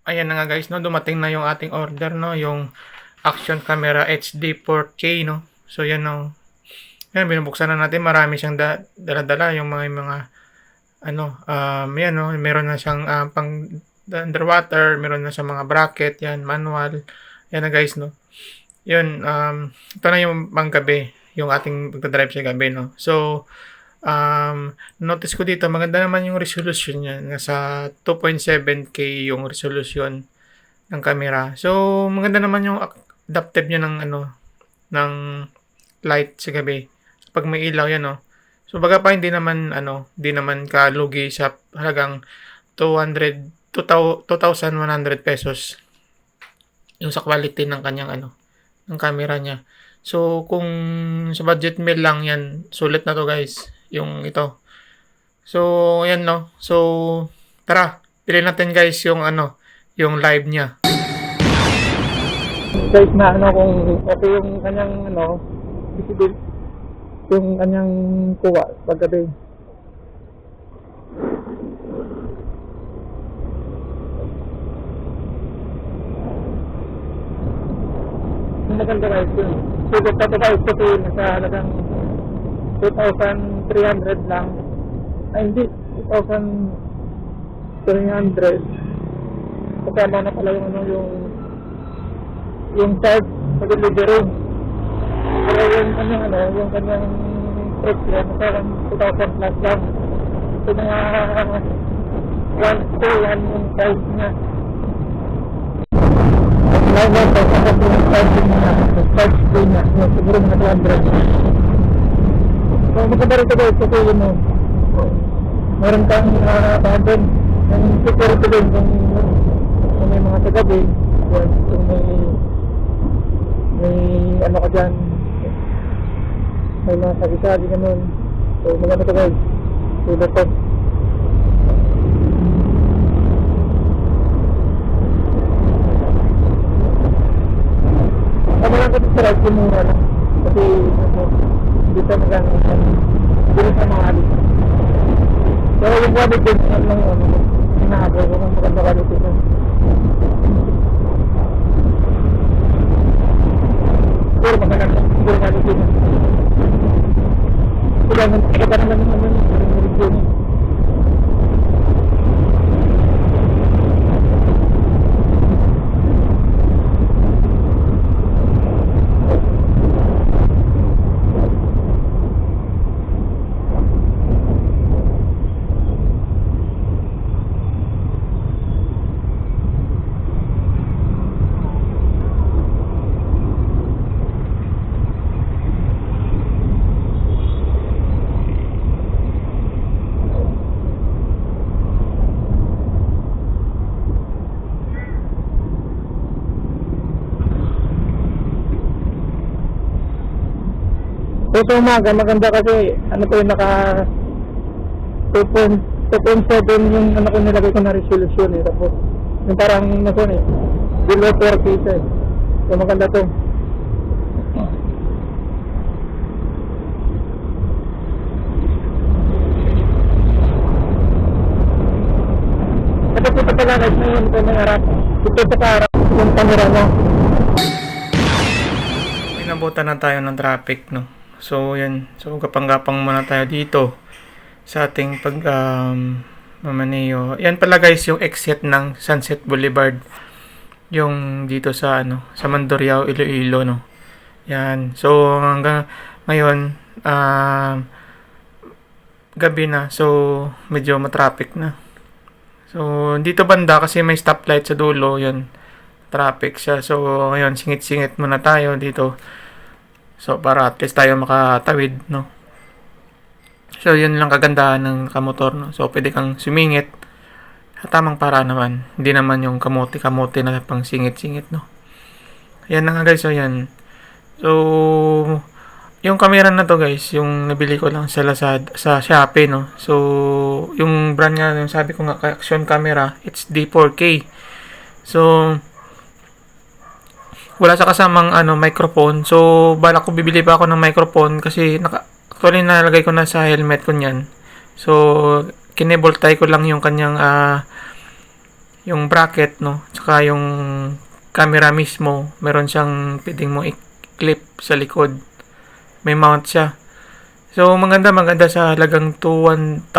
Ayan na nga guys, no, dumating na yung ating order, no, yung action camera HD 4K, no. So yan, no. Yan, binubuksan na natin, marami siyang dala-dala, yung mga ano, yan, no, meron na siyang pang underwater, meron na siyang mga bracket, yan, manual. Yan na guys, no. Yun, ito na yung panggabi, yung ating pagdadrive sa gabi, no. So, notice ko dito, maganda naman yung resolution niya. Nasa 2.7K yung resolution ng camera. So, maganda naman yung adaptive niya ng ng light sa gabi. Pag may ilaw yan, no. So, baga pa hindi naman kalugi sa halagang 2,100 pesos yung sa quality ng kanyang ng camera niya. So, kung sa budget meal lang yan, sulit na to guys, yung ito. So, ayan, no. So, tara, pili natin guys yung yung live niya. Guys, na kung okay yung kanyang visible, yung kanyang kuha paggabi. Maganda guys yun. Sugot na ito guys kasi nasa halagang 2,300 lang. Ay hindi, 2,300. Kasama na pala yung yung charge sa delivery. Pero yung kanyang price yan, nasa 2,000 plus lang. So mga 1,200 yung price niya. Live out ako kasi yung charging niya, yung charge day niya, siguro mga 200. So maganda rin ito guys kasi meron kang bandon yung security din kung may mga tagabi, kung may ka dyan, may mga sabi-sabi ganun. So maganda ito guys, tulad to. Kami lang kasi sa radyo mura lang. Kasi hindi sa nagamit. Hindi sa mga alis. Pero yung quality lang hinahabol ko kung maganda quality nun. Siguro maganda siguro quality nun. Sila naman yung review nun. So sa umaga maganda kasi po yung naka 2.7 yung ko nilagay ko na resolution tapos yung parang below 4K eh. So maganda to. Ito pala guys ngayon ito may harap. Ito sa harap yung camera mo. Inabutan na tayo ng traffic, no. So yan, so gapang-gapang muna tayo dito sa ating mamaneo. Yan pala guys yung exit ng Sunset Boulevard. Yung dito sa sa Mandurriao, Iloilo, no. Yan. So hanggang ngayon gabi na. So medyo matraffic na. So dito banda kasi may stoplight sa dulo, yan. Traffic siya. So ngayon singit-singit muna tayo dito. So, para at least tayo makatawid, no? So, yun lang kagandahan ng kamotor, no? So, pwede kang sumingit sa tamang para naman. Hindi naman yung kamote-kamote na pang singit-singit, no? Ayan na nga guys, so yan. So, yung camera na to guys, yung nabili ko lang sa Lazada, sa Shopee, no? So, yung brand nga, yung sabi ko nga, action camera, it's D4K. So, wala sa kasamang microphone. So, balak ko bibili pa ako ng microphone kasi actually nalagay ko na sa helmet ko niyan. So, kineboltay ko lang yung kanyang yung bracket, no. Tsaka Tsaka yung camera mismo, meron siyang pwedeng mo i-clip sa likod. May mount siya. So, maganda sa halagang 1,100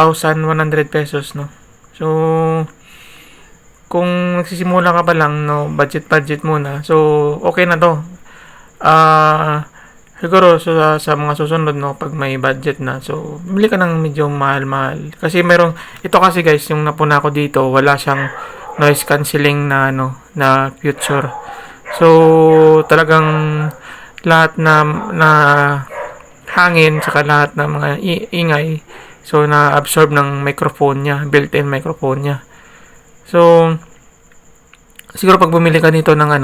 pesos, no? So, kung nagsisimula ka pa lang, no, budget muna. So, okay na to. Siguro sa mga susunod, no, pag may budget na. So, bili ka ng medyo mahal-mahal. Kasi ito kasi guys, yung napuna ko dito, wala siyang noise cancelling na na feature. So, talagang lahat na hangin saka lahat ng mga ingay, so na-absorb ng microphone niya, built-in microphone niya. So, siguro pag bumili ka dito ng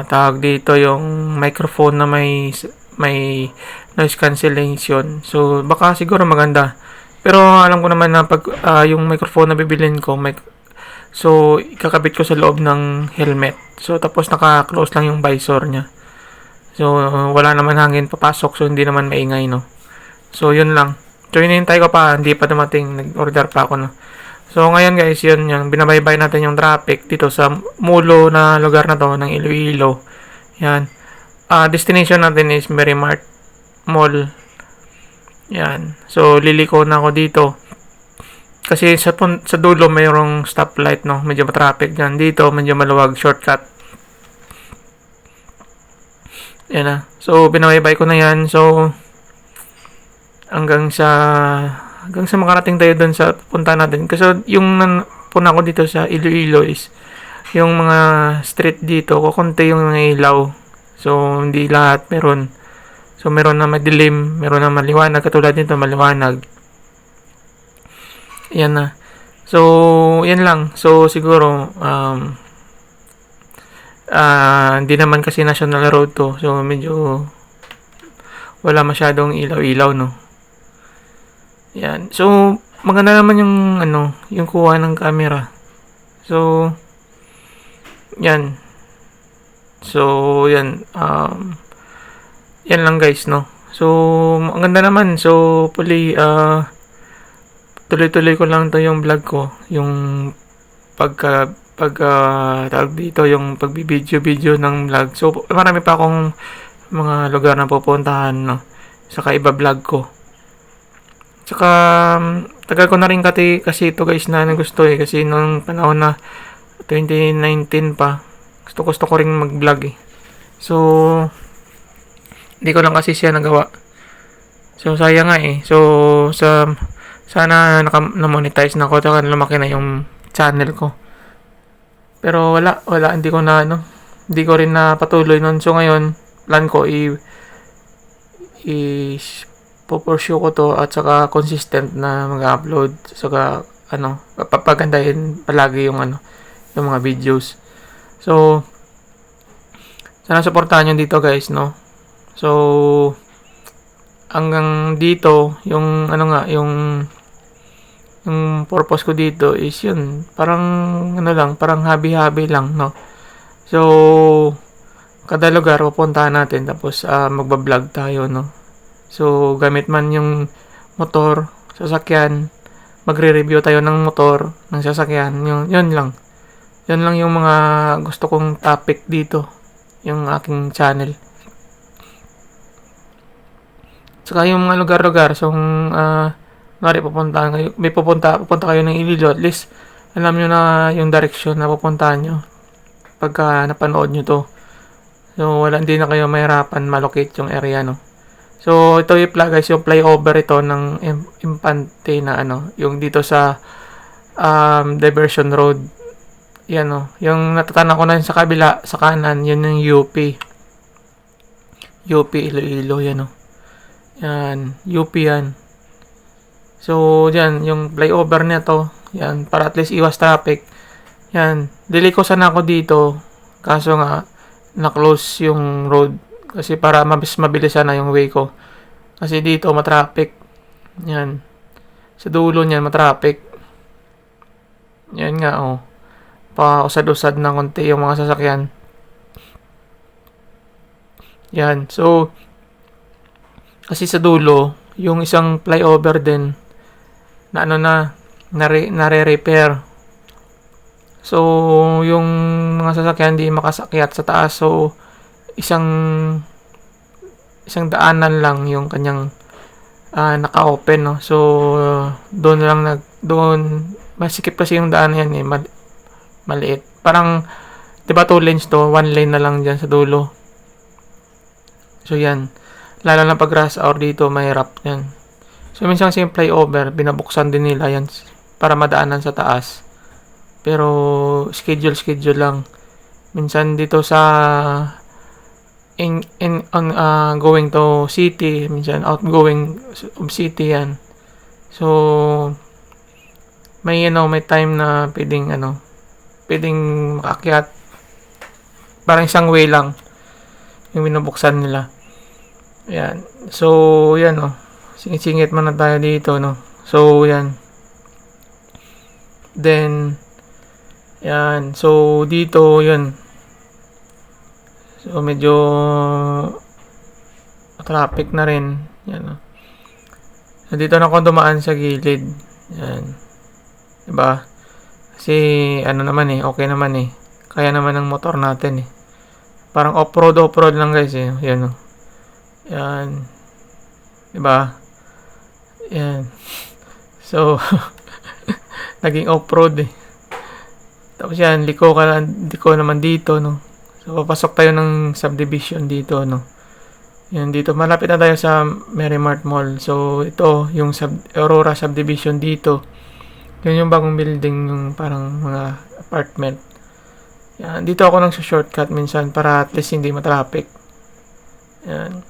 tawag dito yung microphone na may noise cancellation, so baka siguro maganda. Pero alam ko naman na pag yung microphone na bibilin ko, so ikakabit ko sa loob ng helmet. So tapos naka-close lang yung visor niya. So wala naman hangin papasok, so hindi naman maingay, no. So yun lang. So hinihintay ko pa, hindi pa dumating, nag-order pa ako, no. So ngayon guys, yun yung binabaybay natin yung traffic dito sa mulo na lugar na to ng Iloilo. Yan. Destination natin is Merrimart Mall. Yan. So liliko na ako dito. Kasi sa dulo mayroong stoplight, no. Medyo traffic diyan. Dito medyo maluwag, shortcut. Yan na. So binabaybay ko na yan. So hanggang sa makarating tayo doon sa punta natin. Kasi yung puna ko dito sa Iloilo is yung mga street dito, kukunti yung mga ilaw. So hindi lahat meron. So meron na madilim, meron na maliwanag, katulad nito maliwanag. Yan na. So yan lang. So siguro hindi naman kasi national road to. So medyo wala masyadong ilaw-ilaw, no. Yan. So maganda naman yung yung kuha ng camera. So yan. So yan yan lang guys, no. So ang ganda naman. So tuloy-tuloy ko lang to yung vlog ko, yung tawag dito, yung pagbibideo ng vlog. So marami pa akong mga lugar na pupuntahan, no, saka iba vlog ko. Saka tagal ko na rin kasi ito guys na gusto kasi nung panahon na 2019 pa, gusto ko rin mag-vlog So hindi ko lang kasi siya nagawa. So sayang nga So sana na-monetize na ako, tsaka lumaki na yung channel ko. Pero wala, hindi ko rin na patuloy nun. So ngayon, plan ko pupursue ko to at saka consistent na mag-upload. Saka papagandahin palagi yung yung mga videos. So sana supportahan nyo dito guys, no. So hanggang dito yung yung purpose ko dito is yun, parang parang hobby lang, no. So kada lugar pupuntahan natin, tapos magba-vlog tayo, no. So gamit man yung motor, sasakyan, magre-review tayo ng motor, ng sasakyan, yun lang yung mga gusto kong topic dito, yung aking channel. Saka yung mga lugar-lugar, so pupunta kayo ng Iloilo, at least alam nyo na yung direction na pupuntahan nyo pagka napanood nyo to. So hindi na kayo mahirapan malocate yung area, no. So ito yung guys, yung flyover ito ng Infante na yung dito sa Diversion Road. Yan, no. Yung natatanaw ko na sa kabila, sa kanan, yun yung UP Iloilo, yan, no. Yan, UP yan. So yan, yung flyover niya to, yan, para at least iwas traffic. Yan, dili ko sana ako dito, kaso nga na-close yung road kasi para mabilis na yung way ko. Kasi dito matraffic. Yan. Sa dulo niyan matraffic. Yan nga, pa-usad-usad na konti yung mga sasakyan. Yan. So kasi sa dulo, yung isang flyover din na nare-repair. So, yung mga sasakyan hindi makasakyat sa taas. So, isang daanan lang yung kanyang naka-open, no. So, doon masikip kasi yung daan yan eh, maliit. Parang 'di ba 2 lanes to, 1 lane na lang diyan sa dulo. So, yan. Lalo na pag rush hour dito, mahirap yan. So, minsan kasi yung flyover, binabuksan din nila yan para madaanan sa taas. Pero, schedule lang. Minsan dito sa going to city, minsan outgoing of city yan. So, may time na pwedeng makakyat. Parang isang way lang yung binubuksan nila. Yan. So, yan, no. Singit-singit man na tayo dito, no. So, yan. Then, yan. So, dito, yan. So, medyo traffic na rin. Yan, no. So, dito na ako dumaan sa gilid. Yan. Diba? Kasi, naman eh. Okay naman eh. Kaya naman ng motor natin eh. Parang off-road lang guys eh. Yan, no. Yan. Diba? Yan. So, naging off-road eh. Tapos yan, liko naman dito, no. So, papasok tayo ng subdivision dito, no. Yan, dito. Malapit na tayo sa Merrimart Mall. So, ito, yung Aurora subdivision dito. Yun yung bagong building, yung parang mga apartment. Yan, dito ako nang shortcut minsan para at least hindi matraffic. Yan.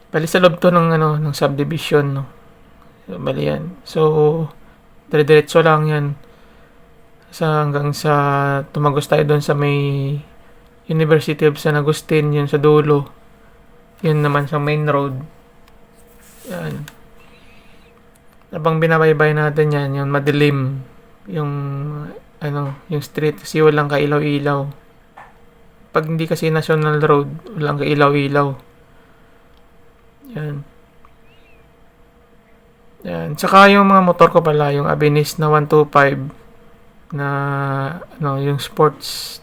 Bali sa loob to ng subdivision, no. So, bali yan. So, dire-diretso lang yan. Hanggang sa tumagos tayo doon sa may University of San Agustin, yun sa dulo. Yun naman sa main road. Yan. Habang binabaybay natin yan, yung madilim. Yung street kasi walang kailaw-ilaw. Pag hindi kasi national road, walang kailaw-ilaw. Yan. Yan. Tsaka yung mga motor ko pala, yung Abenis na 125 na yung sports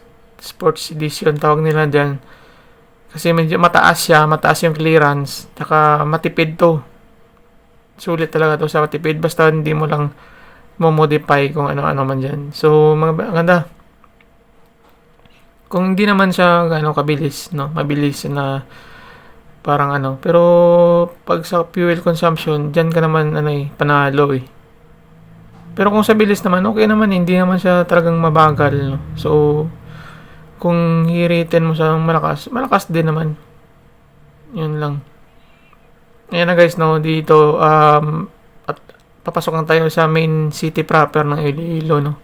edition tawag nila diyan. Kasi medyo mataas yung clearance, tsaka matipid to. Sulit talaga to sa matipid basta hindi mo lang mo-modify kung ano-ano man diyan. So maganda. Kung hindi naman siya kabilis, no, mabilis na parang pero pag sa fuel consumption, diyan ka naman panalo eh. Pero kung sa bilis naman, okay naman, hindi naman siya talagang mabagal, no? So, kung hiritin mo sa malakas din naman. Yun lang. Ayan na guys, no, dito, at papasok na tayo sa main city proper ng Iloilo, no.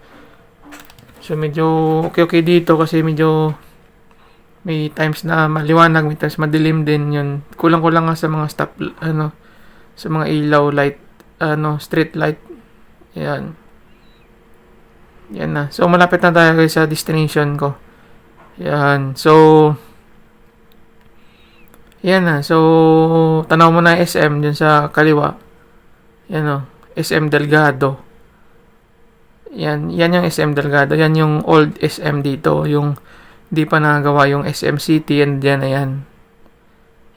So, medyo okay dito kasi medyo may times na maliwanag, may times madilim din yun. Kulang-kulang nga sa mga sa mga ilaw light, street light. Yan. Yan na. So, malapit na tayo guys sa destination ko. Yan. So, yan na. So, tanaw mo na SM dyan sa kaliwa. Yan o. SM Delgado. Yan yung SM Delgado. Yan yung old SM dito. Yung di pa nagawa yung SM City. Yan dyan na yan.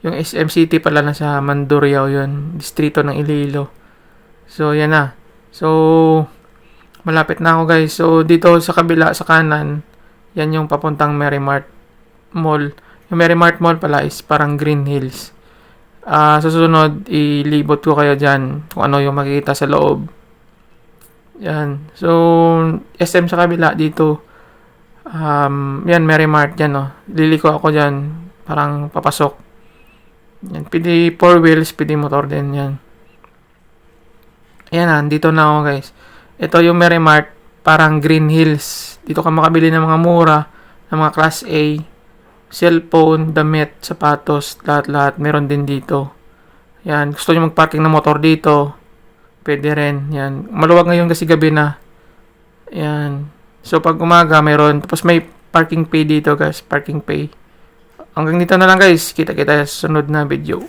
Yung SM City pala na sa Mandurriao yun. Distrito ng Iloilo. So, yan na. So, malapit na ako guys. So, dito sa kabila, sa kanan, yan yung papuntang Merrimart Mall. Yung Merrimart Mall pala is parang Green Hills. Susunod, ilibot ko kayo dyan kung ano yung makikita sa loob. Yan. So, SM sa kabila dito. Yan, Merrimart yan, no. Liliko ako dyan. Parang papasok. Yan. Pwede 4 wheels, pwede motor din yan. Ayan dito na ako guys. Ito yung Merrimart, parang Green Hills. Dito ka makabili ng mga mura, ng mga class A, cellphone, damit, sapatos, lahat-lahat. Meron din dito. Yan, gusto nyo mag-parking ng motor dito, pwede rin. Yan, maluwag ngayon kasi gabi na. Yan. So, pag umaga, meron. Tapos may parking pay dito guys, parking pay. Hanggang dito na lang guys. Kita-kita sa sunod na video.